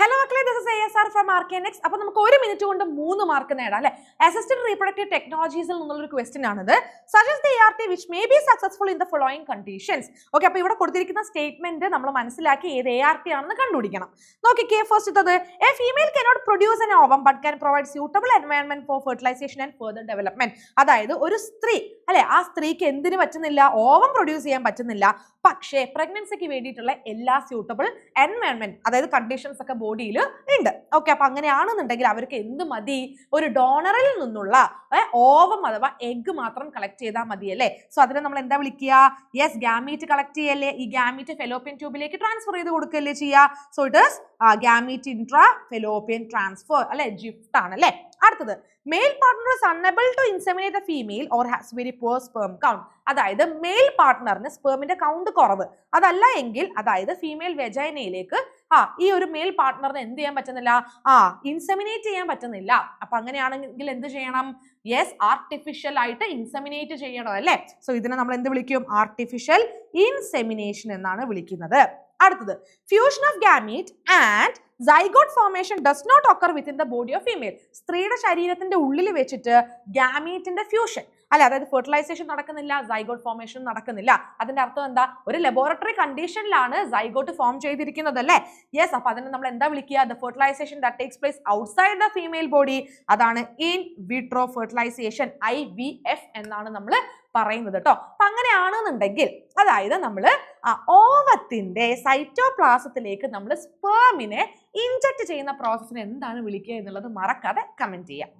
Hello, this is ASR from RKNX. അപ്പോൾ നമുക്ക് 1 minute കൊണ്ട് 3 മാർക്ക് നേടാം അല്ലേ? Assisted reproductive technologies നിന്നുള്ള ക്വസ്റ്റ്യൻ ആണിത്. Suggest the ART which may be successful in the following conditions. Okay, അപ്പോൾ ഇവിടെ കൊടുത്തിരിക്കുന്ന സ്റ്റേറ്റ്മെന്റ് നമ്മൾ മനസ്സിലാക്കി ഏത് ART ആണെന്ന് കണ്ടുപിടിക്കണം. നോക്കിക്കേ, ഫസ്റ്റ് ഇട്ടത് a female cannot produce an ovum but can provide suitable environment for fertilization and further development. അതായത് ഒരു സ്ത്രീ അല്ലേ, ആ സ്ത്രീക്ക് എന്തിനു പറ്റുന്നില്ല, ഓവം പ്രൊഡ്യൂസ് ചെയ്യാൻ പറ്റുന്നില്ല, പക്ഷേ പ്രഗ്നൻസിക്ക് വേണ്ടിയിട്ടുള്ള എല്ലാ സ്യൂട്ടബിൾ എൻവയൺമെന്റ് അതായത് കണ്ടീഷൻസ് ഒക്കെ ബോഡിയിൽ ഉണ്ട്. ഓക്കെ, അപ്പൊ അങ്ങനെയാണെന്നുണ്ടെങ്കിൽ അവർക്ക് എന്ത് മതി, ഒരു ഡോണറിൽ നിന്നുള്ള ഓവം അഥവാ എഗ് മാത്രം കളക്ട് ചെയ്താൽ മതിയല്ലേ. സോ അതിനെ നമ്മൾ എന്താ വിളിക്കുക? യെസ്, ഗാമീറ്റ് കളക്ട് ചെയ്യല്ലേ. ഈ ഗാമീറ്റ് ഫെലോപ്പിയൻ ട്യൂബിലേക്ക് ട്രാൻസ്ഫർ ചെയ്ത് കൊടുക്കല്ലേ ചെയ്യുക. So it is gamete intra fallopian transfer അല്ലെ, ജിഫ്റ്റ് ആണ് അല്ലെ. അടുത്തത്, mail partner is unable to inseminate a female or has very poor sperm count. അതായത് മെയിൽ പാർട്ട്ണറിന് സ്പെർമിന്റെ കൗണ്ട് കുറവ്, അതല്ല എങ്കിൽ അതായത് ഫീമെയിൽ വെജൈനയിലേക്ക് ഈ ഒരു മെയിൽ പാർട്ട്ണറിന് എന്ത് ചെയ്യാൻ പറ്റുന്നില്ല, ഇൻസെമിനേറ്റ് ചെയ്യാൻ പറ്റുന്നില്ല. അപ്പൊ അങ്ങനെയാണെങ്കിൽ എന്ത് ചെയ്യണം? യെസ്, ആർട്ടിഫിഷ്യൽ ആയിട്ട് ഇൻസെമിനേറ്റ് ചെയ്യണം അല്ലെ. സോ ഇതിനെ നമ്മൾ എന്ത് വിളിക്കും? ആർട്ടിഫിഷ്യൽ ഇൻസെമിനേഷൻ എന്നാണ് വിളിക്കുന്നത്. അടുത്തത്, fusion of gamete and zygote formation does not occur within the body of female. സ്ത്രീയുടെ ശരീരത്തിന്റെ ഉള്ളിൽ വെച്ചിട്ട് ഗാമീറ്റിന്റെ ഫ്യൂഷൻ അല്ലെ, അതായത് ഫെർട്ടിലൈസേഷൻ നടക്കുന്നില്ല, സൈഗോട്ട് ഫോർമേഷൻ നടക്കുന്നില്ല. അതിന്റെ അർത്ഥം എന്താ? ഒരു ലബോറട്ടറി കണ്ടീഷനിലാണ് സൈഗോട്ട് ഫോം ചെയ്തിരിക്കുന്നത് അല്ലേ. യെസ്, അപ്പൊ അതിനെ നമ്മൾ എന്താ വിളിക്കുക? The fertilization that takes place outside the female body, അതാണ് ഇൻ വിട്രോ ഫെർട്ടിലൈസേഷൻ, IVF എന്നാണ് നമ്മൾ പറയുന്നത് കേട്ടോ. അപ്പൊ അങ്ങനെയാണെന്നുണ്ടെങ്കിൽ അതായത് നമ്മൾ ഓവത്തിന്റെ സൈറ്റോപ്ലാസത്തിലേക്ക് നമ്മൾ സ്പേമിനെ ഇൻജെക്ട് ചെയ്യുന്ന പ്രോസസ്സിനെ എന്താണ് വിളിക്കുക എന്നുള്ളത് മറക്കാതെ കമന്റ് ചെയ്യാം.